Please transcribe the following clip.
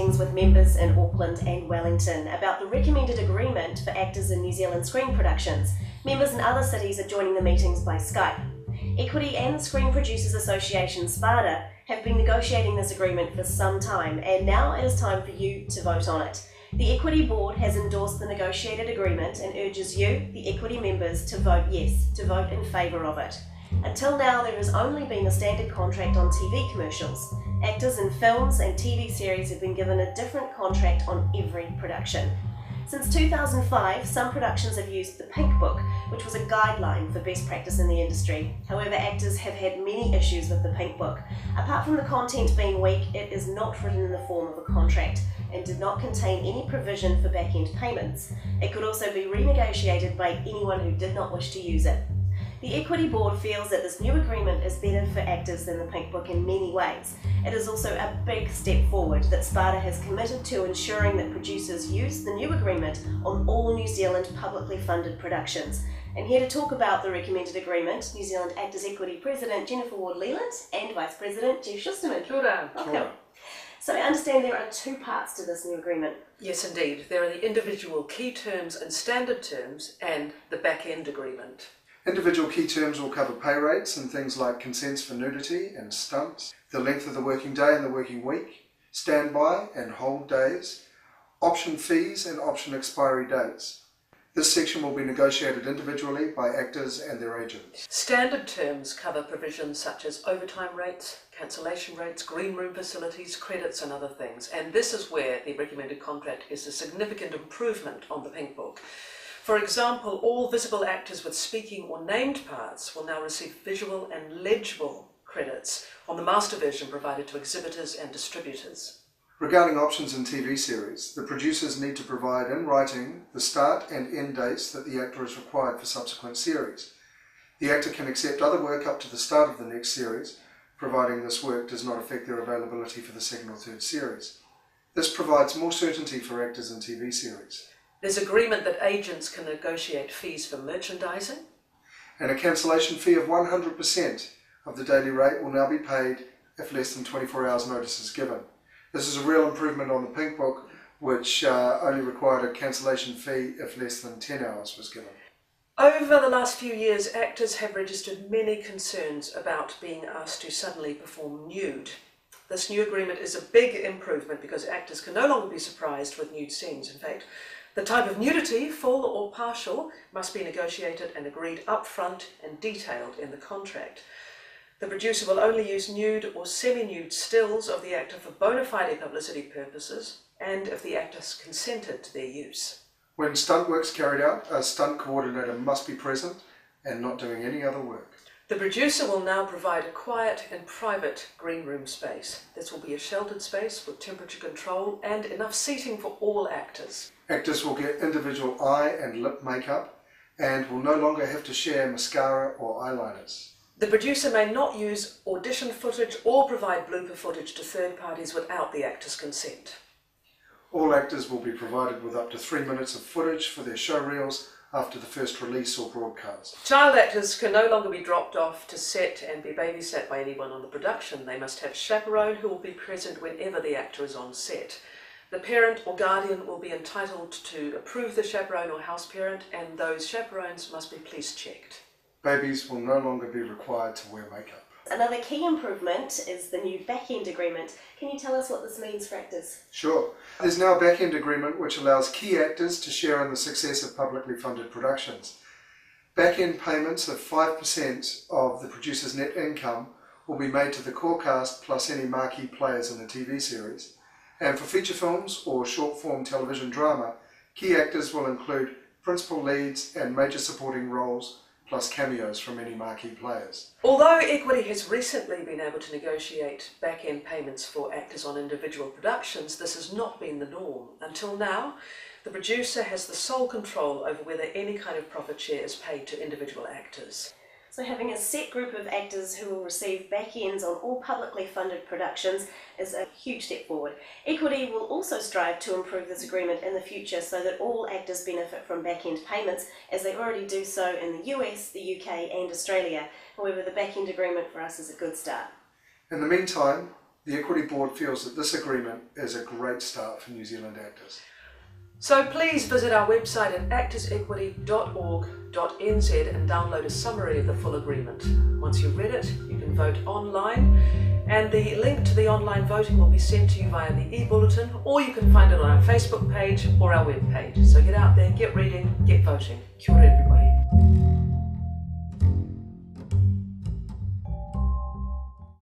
meetings with members in Auckland and Wellington about the recommended agreement for actors in New Zealand screen productions. Members in other cities are joining the meetings by Skype. Equity and the Screen Producers Association, SPADA, have been negotiating this agreement for some time, and now it is time for you to vote on it. The Equity Board has endorsed the negotiated agreement and urges you, the Equity members, to vote yes, to vote in favour of it. Until now, there has only been a standard contract on TV commercials. Actors in films and TV series have been given a different contract on every production. Since 2005, some productions have used the Pink Book, which was a guideline for best practice in the industry. However, actors have had many issues with the Pink Book. Apart from the content being weak, it is not written in the form of a contract and did not contain any provision for back-end payments. It could also be renegotiated by anyone who did not wish to use it. The Equity Board feels that this new agreement is better for actors than the Pink Book in many ways. It is also a big step forward that SPADA has committed to ensuring that producers use the new agreement on all New Zealand publicly funded productions. And here to talk about the recommended agreement, New Zealand Actors Equity President Jennifer Ward-Leland and Vice President Jeff Schusterman. Kia ora. Welcome. So I understand there are two parts to this new agreement. Yes, indeed. There are the individual key terms and standard terms and the back-end agreement. Individual key terms will cover pay rates and things like consents for nudity and stunts, the length of the working day and the working week, standby and hold days, option fees and option expiry dates. This section will be negotiated individually by actors and their agents. Standard terms cover provisions such as overtime rates, cancellation rates, green room facilities, credits and other things. And this is where the recommended contract is a significant improvement on the Pink Book. For example, all visible actors with speaking or named parts will now receive visual and legible credits on the master version provided to exhibitors and distributors. Regarding options in TV series, the producers need to provide in writing the start and end dates that the actor is required for subsequent series. The actor can accept other work up to the start of the next series, providing this work does not affect their availability for the second or third series. This provides more certainty for actors in TV series. There's agreement that agents can negotiate fees for merchandising. And a cancellation fee of 100% of the daily rate will now be paid if less than 24 hours notice is given. This is a real improvement on the Pink Book, which only required a cancellation fee if less than 10 hours was given. Over the last few years, actors have registered many concerns about being asked to suddenly perform nude. This new agreement is a big improvement because actors can no longer be surprised with nude scenes. In fact, the type of nudity, full or partial, must be negotiated and agreed up front and detailed in the contract. The producer will only use nude or semi-nude stills of the actor for bona fide publicity purposes and if the actor has consented to their use. When stunt work's carried out, a stunt coordinator must be present and not doing any other work. The producer will now provide a quiet and private green room space. This will be a sheltered space with temperature control and enough seating for all actors. Actors will get individual eye and lip makeup and will no longer have to share mascara or eyeliners. The producer may not use audition footage or provide blooper footage to third parties without the actor's consent. All actors will be provided with up to 3 minutes of footage for their show reels after the first release or broadcast. Child actors can no longer be dropped off to set and be babysat by anyone on the production. They must have a chaperone who will be present whenever the actor is on set. The parent or guardian will be entitled to approve the chaperone or house parent, and those chaperones must be police checked. Babies will no longer be required to wear makeup. Another key improvement is the new back-end agreement. Can you tell us what this means for actors? Sure. There's now a back-end agreement which allows key actors to share in the success of publicly funded productions. Back-end payments of 5% of the producer's net income will be made to the core cast plus any marquee players in the TV series. And for feature films or short-form television drama, key actors will include principal leads and major supporting roles, plus cameos from any marquee players. Although Equity has recently been able to negotiate back-end payments for actors on individual productions, this has not been the norm. Until now, the producer has the sole control over whether any kind of profit share is paid to individual actors. So having a set group of actors who will receive back-ends on all publicly funded productions is a huge step forward. Equity will also strive to improve this agreement in the future so that all actors benefit from back-end payments, as they already do so in the US, the UK and Australia. However, the back-end agreement for us is a good start. In the meantime, The Equity Board feels that this agreement is a great start for New Zealand actors. So please visit our website at actorsequity.org.nz and download a summary of the full agreement. Once you've read it, you can vote online, and the link to the online voting will be sent to you via the e-bulletin, or you can find it on our Facebook page or our web page. So get out there, get reading, get voting. Kia ora everybody.